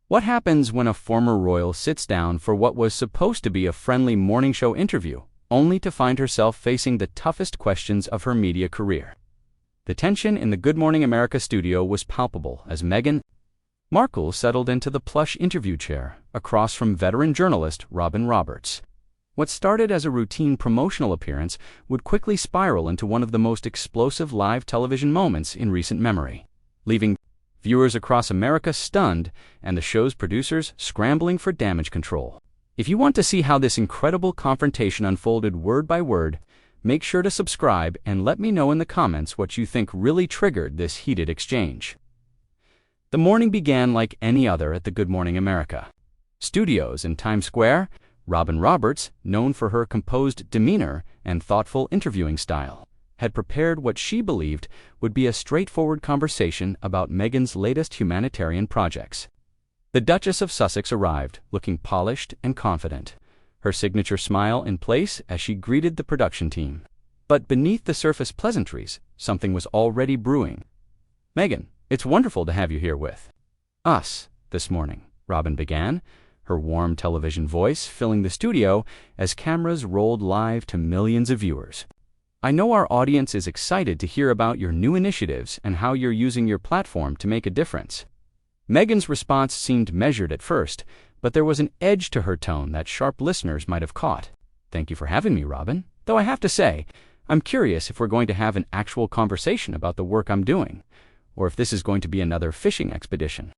What happens when a former royal sits down for what was supposed to be a friendly morning show interview, only to find herself facing the toughest questions of her media career? The tension in the Good Morning America studio was palpable as Meghan Markle settled into the plush interview chair across from veteran journalist Robin Roberts. What started as a routine promotional appearance would quickly spiral into one of the most explosive live television moments in recent memory, leaving viewers across America stunned and the show's producers scrambling for damage control. If you want to see how this incredible confrontation unfolded word by word, make sure to subscribe and let me know in the comments what you think really triggered this heated exchange. The morning began like any other at the Good Morning America studios in Times Square. Robin Roberts, known for her composed demeanor and thoughtful interviewing style, had prepared what she believed would be a straightforward conversation about Meghan's latest humanitarian projects. The Duchess of Sussex arrived, looking polished and confident, her signature smile in place as she greeted the production team. But beneath the surface pleasantries, something was already brewing. "Meghan, it's wonderful to have you here with us this morning," Robin began, her warm television voice filling the studio as cameras rolled live to millions of viewers. "I know our audience is excited to hear about your new initiatives and how you're using your platform to make a difference." Meghan's response seemed measured at first, but there was an edge to her tone that sharp listeners might have caught. "Thank you for having me, Robin. Though I have to say, I'm curious if we're going to have an actual conversation about the work I'm doing, or if this is going to be another fishing expedition."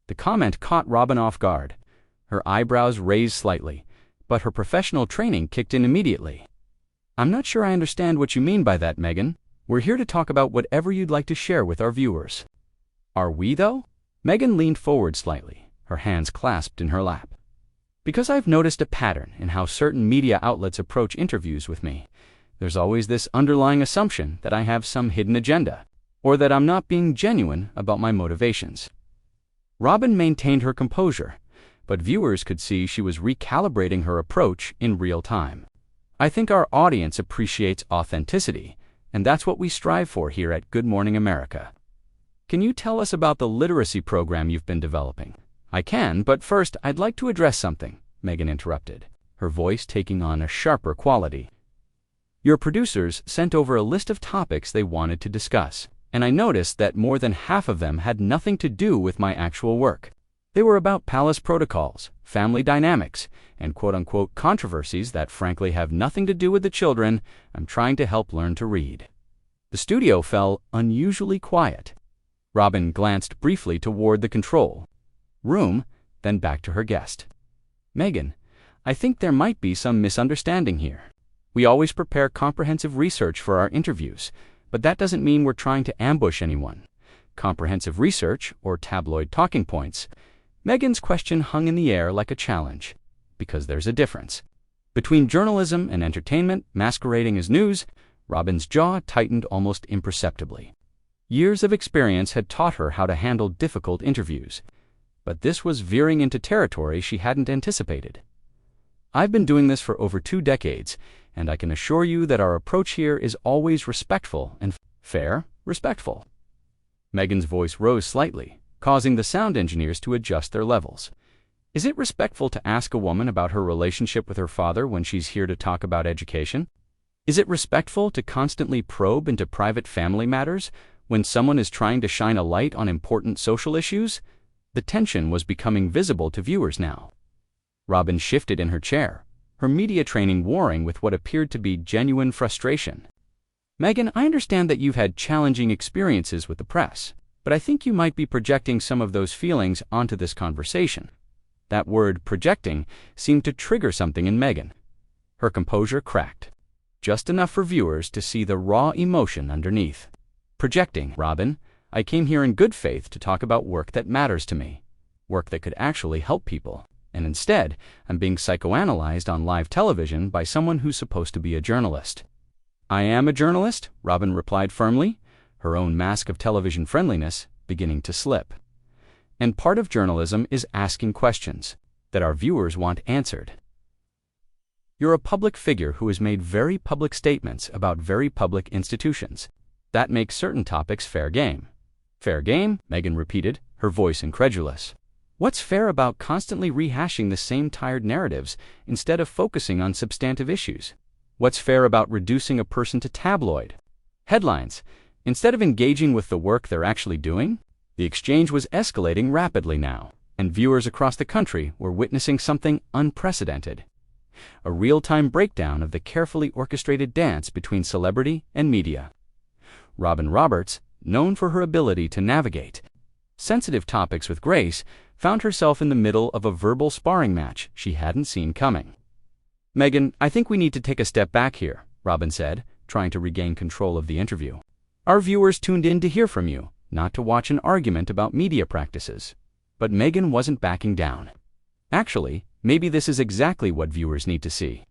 The comment caught Robin off guard. Her eyebrows raised slightly, but her professional training kicked in immediately. "I'm not sure I understand what you mean by that, Meghan. We're here to talk about whatever you'd like to share with our viewers." "Are we, though?" Meghan leaned forward slightly, her hands clasped in her lap. "Because I've noticed a pattern in how certain media outlets approach interviews with me. There's always this underlying assumption that I have some hidden agenda, or that I'm not being genuine about my motivations." Robin maintained her composure, but viewers could see she was recalibrating her approach in real time. "I think our audience appreciates authenticity, and that's what we strive for here at Good Morning America. Can you tell us about the literacy program you've been developing?" "I can, but first I'd like to address something," Meghan interrupted, her voice taking on a sharper quality. "Your producers sent over a list of topics they wanted to discuss, and I noticed that more than half of them had nothing to do with my actual work. They were about palace protocols, family dynamics, and quote-unquote controversies that frankly have nothing to do with the children I'm trying to help learn to read." The studio fell unusually quiet. Robin glanced briefly toward the control room, then back to her guest. "Meghan, I think there might be some misunderstanding here. We always prepare comprehensive research for our interviews, but that doesn't mean we're trying to ambush anyone. Comprehensive research, or tabloid talking points." Meghan's question hung in the air like a challenge, because there's a difference. Between journalism and entertainment masquerading as news, Robin's jaw tightened almost imperceptibly. Years of experience had taught her how to handle difficult interviews, but this was veering into territory she hadn't anticipated. "I've been doing this for over 2 decades, and I can assure you that our approach here is always respectful and fair, respectful." Meghan's voice rose slightly, causing the sound engineers to adjust their levels. "Is it respectful to ask a woman about her relationship with her father when she's here to talk about education? Is it respectful to constantly probe into private family matters when someone is trying to shine a light on important social issues?" The tension was becoming visible to viewers now. Robin shifted in her chair, her media training warring with what appeared to be genuine frustration. "Meghan, I understand that you've had challenging experiences with the press, but I think you might be projecting some of those feelings onto this conversation." That word, projecting, seemed to trigger something in Meghan. Her composure cracked, just enough for viewers to see the raw emotion underneath. "Projecting, Robin. I came here in good faith to talk about work that matters to me, work that could actually help people, and instead, I'm being psychoanalyzed on live television by someone who's supposed to be a journalist." "I am a journalist," Robin replied firmly, her own mask of television friendliness beginning to slip. "And part of journalism is asking questions that our viewers want answered. You're a public figure who has made very public statements about very public institutions. That makes certain topics fair game." "Fair game?" Meghan repeated, her voice incredulous. What's fair about constantly rehashing the same tired narratives instead of focusing on substantive issues? What's fair about reducing a person to tabloid headlines instead of engaging with the work they're actually doing? The exchange was escalating rapidly now, and viewers across the country were witnessing something unprecedented. A real-time breakdown of the carefully orchestrated dance between celebrity and media. Robin Roberts, known for her ability to navigate sensitive topics with grace, found herself in the middle of a verbal sparring match she hadn't seen coming. "Meghan, I think we need to take a step back here," Robin said, trying to regain control of the interview. "Our viewers tuned in to hear from you, not to watch an argument about media practices." But Meghan wasn't backing down. Actually, maybe this is exactly what viewers need to see.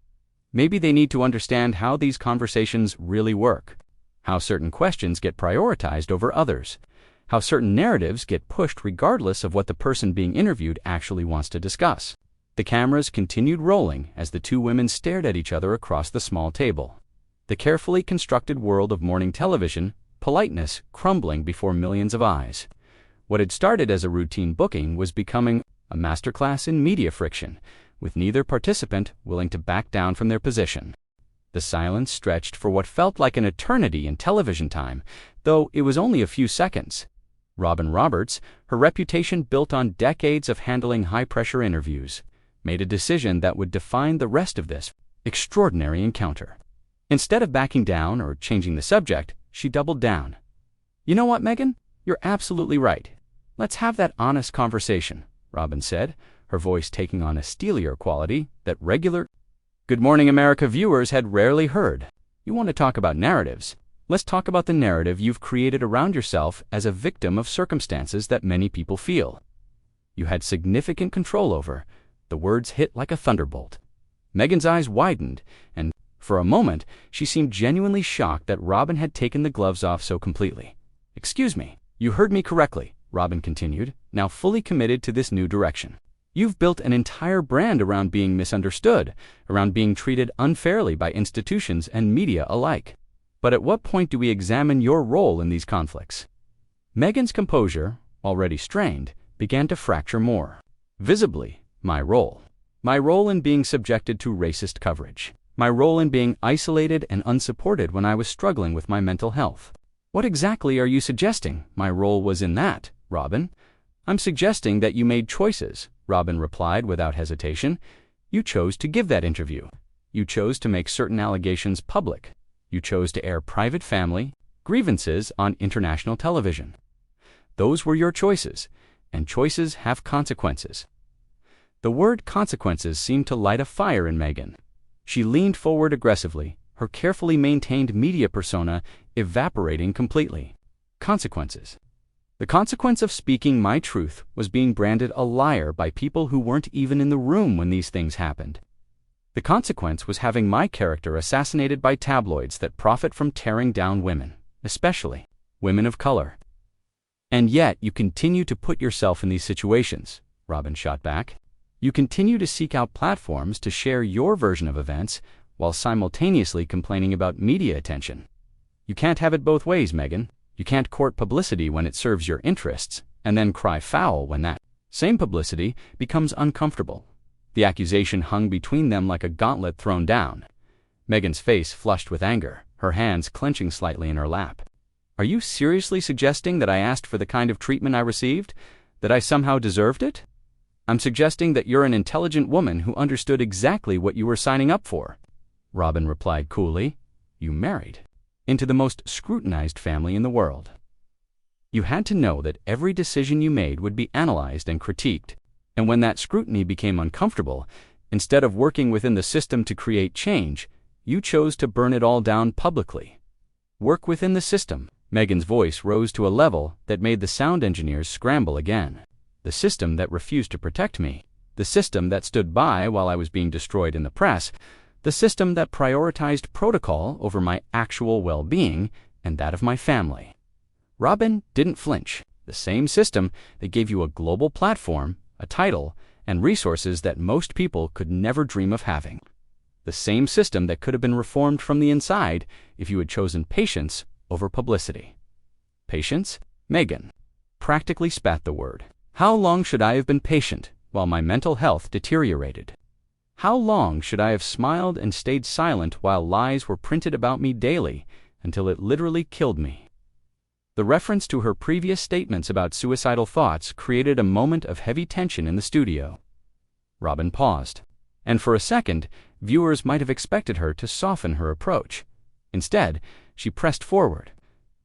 Maybe they need to understand how these conversations really work, how certain questions get prioritized over others, how certain narratives get pushed regardless of what the person being interviewed actually wants to discuss. The cameras continued rolling as the two women stared at each other across the small table. The carefully constructed world of morning television, politeness crumbling before millions of eyes. What had started as a routine booking was becoming a masterclass in media friction, with neither participant willing to back down from their position. The silence stretched for what felt like an eternity in television time, though it was only a few seconds. Robin Roberts, her reputation built on decades of handling high-pressure interviews, made a decision that would define the rest of this extraordinary encounter. Instead of backing down or changing the subject, she doubled down. "You know what, Meghan? You're absolutely right. Let's have that honest conversation," Robin said, her voice taking on a steelier quality that regular Good Morning America viewers had rarely heard. "You want to talk about narratives? Let's talk about the narrative you've created around yourself as a victim of circumstances that many people feel. You had significant control over." The words hit like a thunderbolt. Meghan's eyes widened, and for a moment she seemed genuinely shocked that Robin had taken the gloves off so completely. "Excuse me, you heard me correctly," Robin continued, now fully committed to this new direction. "You've built an entire brand around being misunderstood, around being treated unfairly by institutions and media alike. But at what point do we examine your role in these conflicts?" Meghan's composure, already strained, began to fracture more. Visibly, my role. My role in being subjected to racist coverage. My role in being isolated and unsupported when I was struggling with my mental health. "What exactly are you suggesting my role was in that, Robin?" "I'm suggesting that you made choices," Robin replied without hesitation. "You chose to give that interview. You chose to make certain allegations public. You chose to air private family grievances on international television. Those were your choices, and choices have consequences." The word consequences seemed to light a fire in Meghan. She leaned forward aggressively, her carefully maintained media persona evaporating completely. Consequences. The consequence of speaking my truth was being branded a liar by people who weren't even in the room when these things happened. The consequence was having my character assassinated by tabloids that profit from tearing down women, especially women of color. "And yet you continue to put yourself in these situations," Robin shot back. "You continue to seek out platforms to share your version of events while simultaneously complaining about media attention. You can't have it both ways, Meghan. You can't court publicity when it serves your interests and then cry foul when that same publicity becomes uncomfortable." The accusation hung between them like a gauntlet thrown down. Meghan's face flushed with anger, her hands clenching slightly in her lap. "Are you seriously suggesting that I asked for the kind of treatment I received? That I somehow deserved it?" "I'm suggesting that you're an intelligent woman who understood exactly what you were signing up for," Robin replied coolly. "You married into the most scrutinized family in the world. You had to know that every decision you made would be analyzed and critiqued. And when that scrutiny became uncomfortable, instead of working within the system to create change, you chose to burn it all down publicly. Work within the system." Meghan's voice rose to a level that made the sound engineers scramble again. "The system that refused to protect me. The system that stood by while I was being destroyed in the press. The system that prioritized protocol over my actual well-being and that of my family." Robin didn't flinch. "The same system that gave you a global platform, a title, and resources that most people could never dream of having. The same system that could have been reformed from the inside if you had chosen patience over publicity." "Patience?" Meghan practically spat the word. How long should I have been patient while my mental health deteriorated? How long should I have smiled and stayed silent while lies were printed about me daily until it literally killed me? The reference to her previous statements about suicidal thoughts created a moment of heavy tension in the studio. Robin paused, and for a second, viewers might have expected her to soften her approach. Instead, she pressed forward.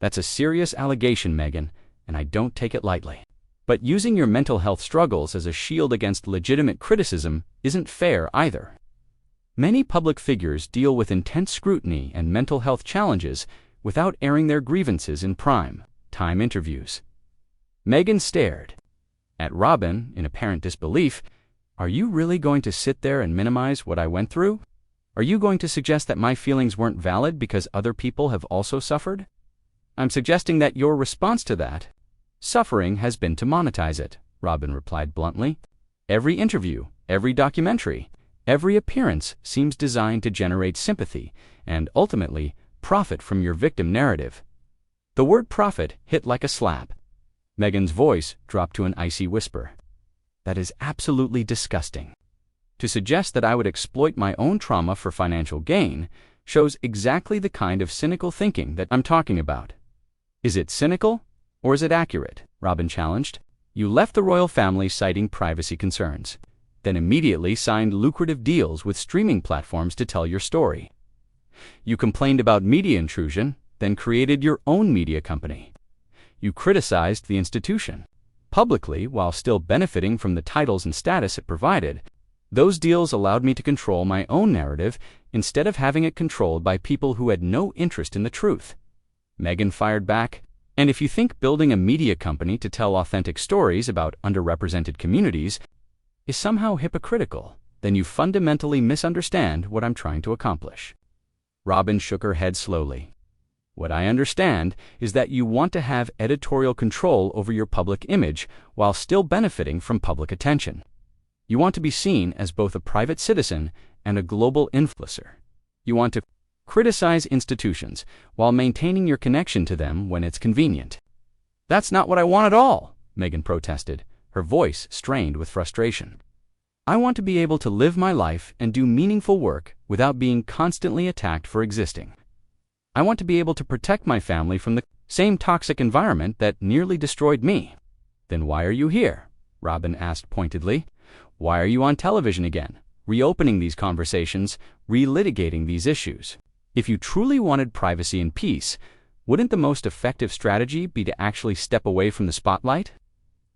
That's a serious allegation, Meghan, and I don't take it lightly. But using your mental health struggles as a shield against legitimate criticism isn't fair either. Many public figures deal with intense scrutiny and mental health challenges without airing their grievances in prime-time interviews. Meghan stared at Robin in apparent disbelief. Are you really going to sit there and minimize what I went through? Are you going to suggest that my feelings weren't valid because other people have also suffered? I'm suggesting that your response to that suffering has been to monetize it, Robin replied bluntly. Every interview, every documentary, every appearance seems designed to generate sympathy and, ultimately, profit from your victim narrative. The word profit hit like a slap. Meghan's voice dropped to an icy whisper. That is absolutely disgusting. To suggest that I would exploit my own trauma for financial gain shows exactly the kind of cynical thinking that I'm talking about. Is it cynical? Or is it accurate? Robin challenged. You left the royal family citing privacy concerns, then immediately signed lucrative deals with streaming platforms to tell your story. You complained about media intrusion, then created your own media company. You criticized the institution publicly while still benefiting from the titles and status it provided. Those deals allowed me to control my own narrative instead of having it controlled by people who had no interest in the truth. Meghan fired back. And if you think building a media company to tell authentic stories about underrepresented communities is somehow hypocritical, then you fundamentally misunderstand what I'm trying to accomplish. Robin shook her head slowly. What I understand is that you want to have editorial control over your public image while still benefiting from public attention. You want to be seen as both a private citizen and a global influencer. You want to criticize institutions while maintaining your connection to them when it's convenient. That's not what I want at all, Meghan protested, her voice strained with frustration. I want to be able to live my life and do meaningful work without being constantly attacked for existing. I want to be able to protect my family from the same toxic environment that nearly destroyed me. Then why are you here? Robin asked pointedly. Why are you on television again, reopening these conversations, relitigating these issues? If you truly wanted privacy and peace, wouldn't the most effective strategy be to actually step away from the spotlight?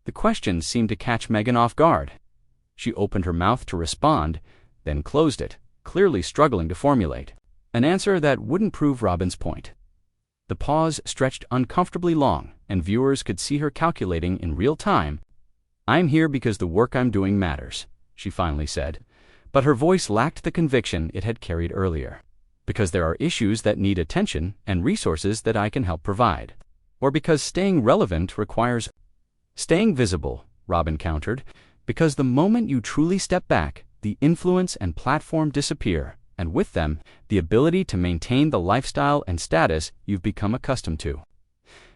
The question seemed to catch Meghan off guard. She opened her mouth to respond, then closed it, clearly struggling to formulate an answer that wouldn't prove Robin's point. The pause stretched uncomfortably long, and viewers could see her calculating in real time. I'm here because the work I'm doing matters, she finally said, but her voice lacked the conviction it had carried earlier. Because there are issues that need attention and resources that I can help provide. Or because staying relevant requires staying visible, Robin countered, because the moment you truly step back, the influence and platform disappear, and with them, the ability to maintain the lifestyle and status you've become accustomed to.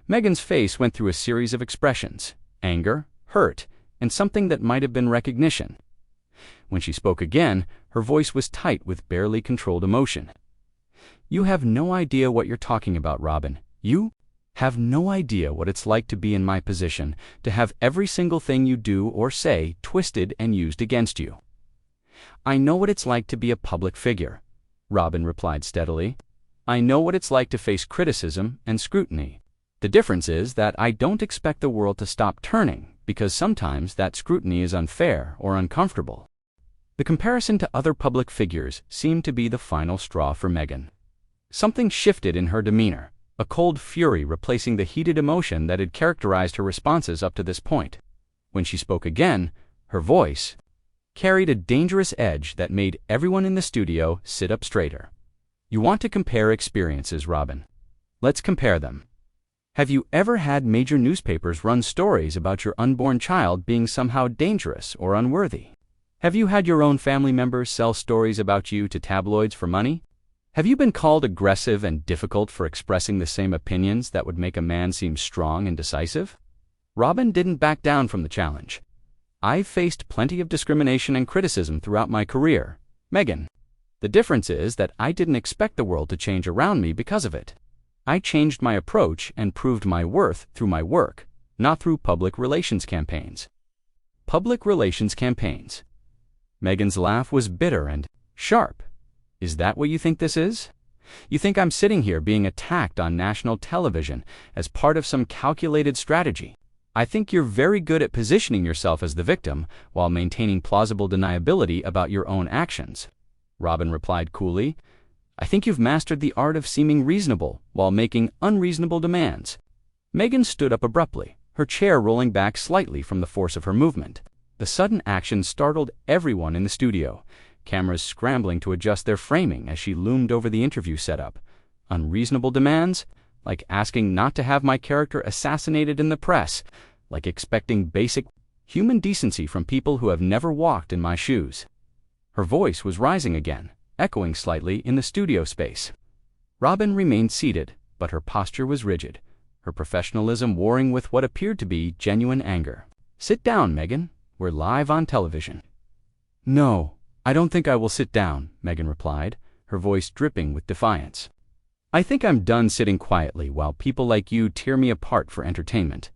Meghan's face went through a series of expressions: anger, hurt, and something that might have been recognition. When she spoke again, her voice was tight with barely controlled emotion. You have no idea what you're talking about, Robin. You have no idea what it's like to be in my position, to have every single thing you do or say twisted and used against you. I know what it's like to be a public figure, Robin replied steadily. I know what it's like to face criticism and scrutiny. The difference is that I don't expect the world to stop turning, because sometimes that scrutiny is unfair or uncomfortable. The comparison to other public figures seemed to be the final straw for Meghan. Something shifted in her demeanor, a cold fury replacing the heated emotion that had characterized her responses up to this point. When she spoke again, her voice carried a dangerous edge that made everyone in the studio sit up straighter. You want to compare experiences, Robin. Let's compare them. Have you ever had major newspapers run stories about your unborn child being somehow dangerous or unworthy? Have you had your own family members sell stories about you to tabloids for money? Have you been called aggressive and difficult for expressing the same opinions that would make a man seem strong and decisive? Robin didn't back down from the challenge. "I've faced plenty of discrimination and criticism throughout my career, Meghan. The difference is that I didn't expect the world to change around me because of it. I changed my approach and proved my worth through my work, not through public relations campaigns." Public relations campaigns. Meghan's laugh was bitter and sharp. "Is that what you think this is? You think I'm sitting here being attacked on national television as part of some calculated strategy? I think you're very good at positioning yourself as the victim while maintaining plausible deniability about your own actions." Robin replied coolly. "I think you've mastered the art of seeming reasonable while making unreasonable demands." Meghan stood up abruptly, her chair rolling back slightly from the force of her movement. The sudden action startled everyone in the studio, cameras scrambling to adjust their framing as she loomed over the interview setup. Unreasonable demands? Like asking not to have my character assassinated in the press, like expecting basic human decency from people who have never walked in my shoes. Her voice was rising again, echoing slightly in the studio space. Robin remained seated, but her posture was rigid, her professionalism warring with what appeared to be genuine anger. "Sit down, Meghan. We're live on television." "No, I don't think I will sit down," Meghan replied, her voice dripping with defiance. "I think I'm done sitting quietly while people like you tear me apart for entertainment.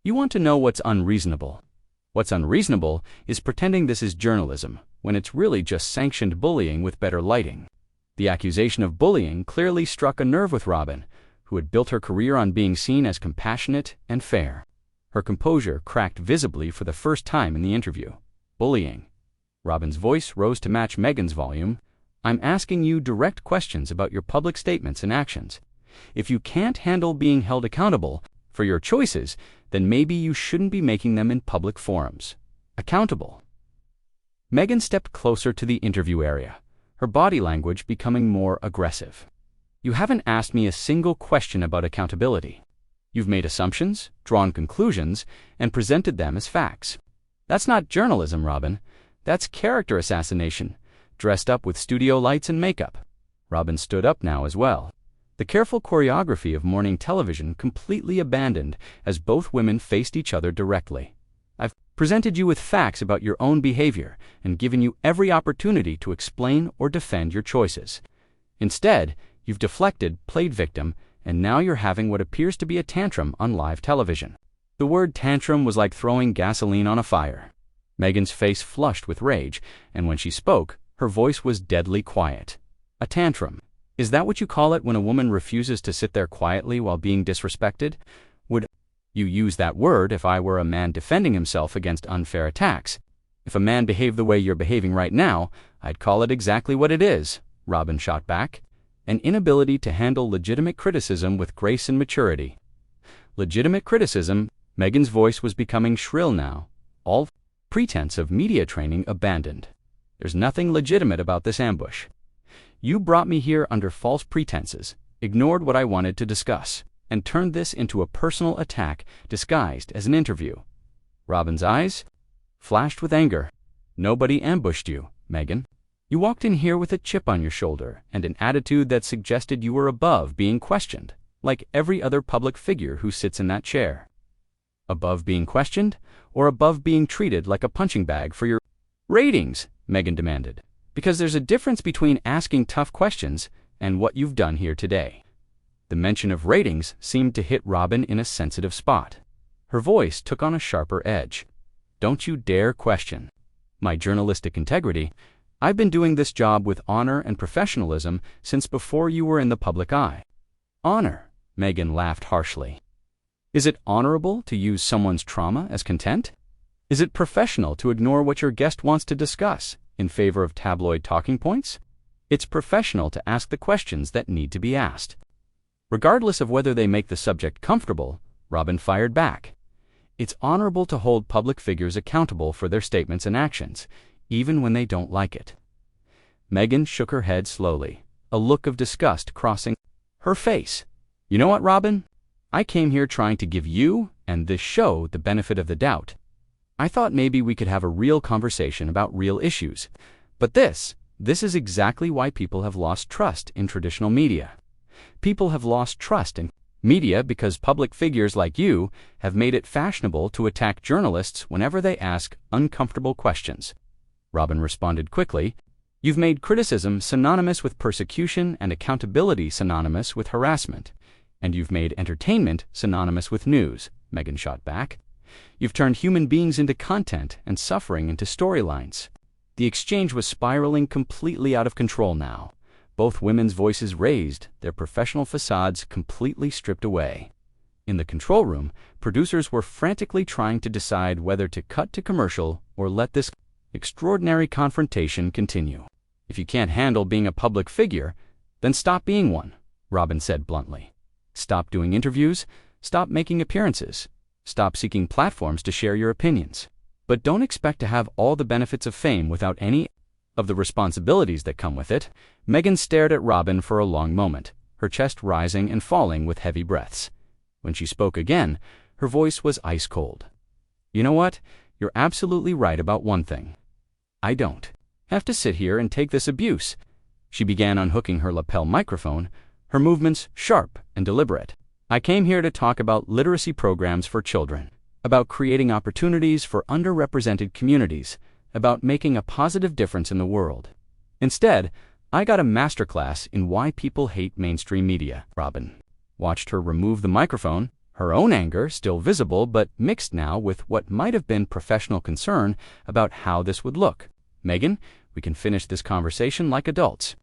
You want to know what's unreasonable? What's unreasonable is pretending this is journalism, when it's really just sanctioned bullying with better lighting." The accusation of bullying clearly struck a nerve with Robin, who had built her career on being seen as compassionate and fair. Her composure cracked visibly for the first time in the interview. "Bullying." Robin's voice rose to match Meghan's volume. "I'm asking you direct questions about your public statements and actions. If you can't handle being held accountable for your choices, then maybe you shouldn't be making them in public forums. Accountable." Meghan stepped closer to the interview area, her body language becoming more aggressive. "You haven't asked me a single question about accountability. You've made assumptions, drawn conclusions, and presented them as facts. That's not journalism, Robin. That's character assassination, dressed up with studio lights and makeup." Robin stood up now as well, the careful choreography of morning television completely abandoned as both women faced each other directly. "I've presented you with facts about your own behavior and given you every opportunity to explain or defend your choices. Instead, you've deflected, played victim, and now you're having what appears to be a tantrum on live television." The word tantrum was like throwing gasoline on a fire. Meghan's face flushed with rage, and when she spoke, her voice was deadly quiet. "A tantrum. Is that what you call it when a woman refuses to sit there quietly while being disrespected? Would you use that word if I were a man defending himself against unfair attacks? If a man behaved the way you're behaving right now, I'd call it exactly what it is," Robin shot back. "An inability to handle legitimate criticism with grace and maturity." Legitimate criticism? Meghan's voice was becoming shrill now, all pretense of media training abandoned. "There's nothing legitimate about this ambush. You brought me here under false pretenses, ignored what I wanted to discuss, and turned this into a personal attack disguised as an interview." Robin's eyes flashed with anger. "Nobody ambushed you, Meghan. You walked in here with a chip on your shoulder and an attitude that suggested you were above being questioned, like every other public figure who sits in that chair." "Above being questioned, or above being treated like a punching bag for your ratings?" Meghan demanded. "Because there's a difference between asking tough questions and what you've done here today." The mention of ratings seemed to hit Robin in a sensitive spot. Her voice took on a sharper edge. "Don't you dare question my journalistic integrity. I've been doing this job with honor and professionalism since before you were in the public eye." "Honor?" Meghan laughed harshly. "Is it honorable to use someone's trauma as content? Is it professional to ignore what your guest wants to discuss in favor of tabloid talking points? It's professional to ask the questions that need to be asked, regardless of whether they make the subject comfortable," Robin fired back. "It's honorable to hold public figures accountable for their statements and actions, even when they don't like it." Meghan shook her head slowly, a look of disgust crossing her face. "You know what, Robin? I came here trying to give you and this show the benefit of the doubt. I thought maybe we could have a real conversation about real issues. But this is exactly why people have lost trust in traditional media. People have lost trust in Media, because public figures like you have made it fashionable to attack journalists whenever they ask uncomfortable questions. Robin responded quickly. You've made criticism synonymous with persecution and accountability synonymous with harassment. And you've made entertainment synonymous with news, Meghan shot back. You've turned human beings into content and suffering into storylines. The exchange was spiraling completely out of control now. Both women's voices raised, their professional facades completely stripped away. In the control room, producers were frantically trying to decide whether to cut to commercial or let this extraordinary confrontation continue. If you can't handle being a public figure, then stop being one, Robin said bluntly. Stop doing interviews, stop making appearances, stop seeking platforms to share your opinions. But don't expect to have all the benefits of fame without any of the responsibilities that come with it. Meghan stared at Robin for a long moment, her chest rising and falling with heavy breaths. When she spoke again, her voice was ice cold. You know what? You're absolutely right about one thing. I don't have to sit here and take this abuse. She began unhooking her lapel microphone, her movements sharp and deliberate. I came here to talk about literacy programs for children, about creating opportunities for underrepresented communities, about making a positive difference in the world. Instead, I got a masterclass in why people hate mainstream media. Robin watched her remove the microphone, her own anger still visible but mixed now with what might have been professional concern about how this would look. Meghan, we can finish this conversation like adults.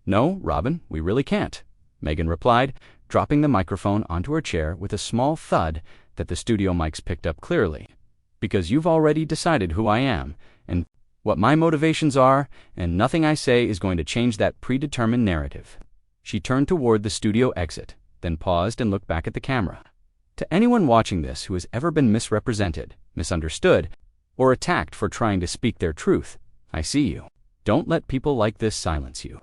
No, Robin, we really can't, Meghan replied, dropping the microphone onto her chair with a small thud that the studio mics picked up clearly. Because you've already decided who I am and what my motivations are, and nothing I say is going to change that predetermined narrative. She turned toward the studio exit, then paused and looked back at the camera. To anyone watching this who has ever been misrepresented, misunderstood, or attacked for trying to speak their truth, I see you. Don't let people like this silence you.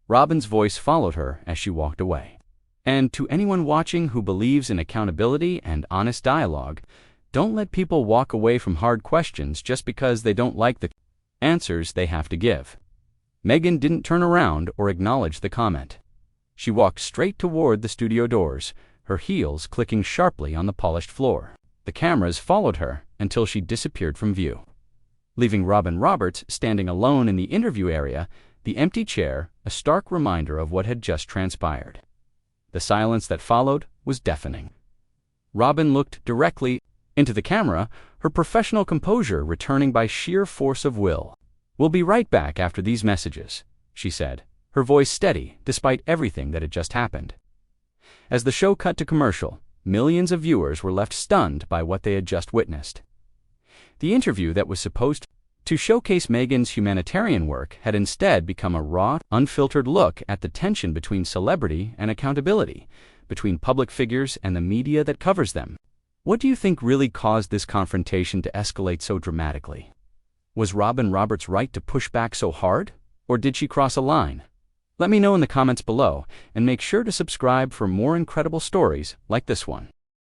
Robin's voice followed her as she walked away. And to anyone watching who believes in accountability and honest dialogue, don't let people walk away from hard questions just because they don't like the answers they have to give. Meghan didn't turn around or acknowledge the comment. She walked straight toward the studio doors, her heels clicking sharply on the polished floor. The cameras followed her until she disappeared from view, leaving Robin Roberts standing alone in the interview area, the empty chair a stark reminder of what had just transpired. The silence that followed was deafening. Robin looked directly into the camera, her professional composure returning by sheer force of will. We'll be right back after these messages, she said, her voice steady despite everything that had just happened. As the show cut to commercial, millions of viewers were left stunned by what they had just witnessed. The interview that was supposed to showcase Meghan's humanitarian work had instead become a raw, unfiltered look at the tension between celebrity and accountability, between public figures and the media that covers them. What do you think really caused this confrontation to escalate so dramatically? Was Robin Roberts right to push back so hard, or did she cross a line? Let me know in the comments below, and make sure to subscribe for more incredible stories like this one.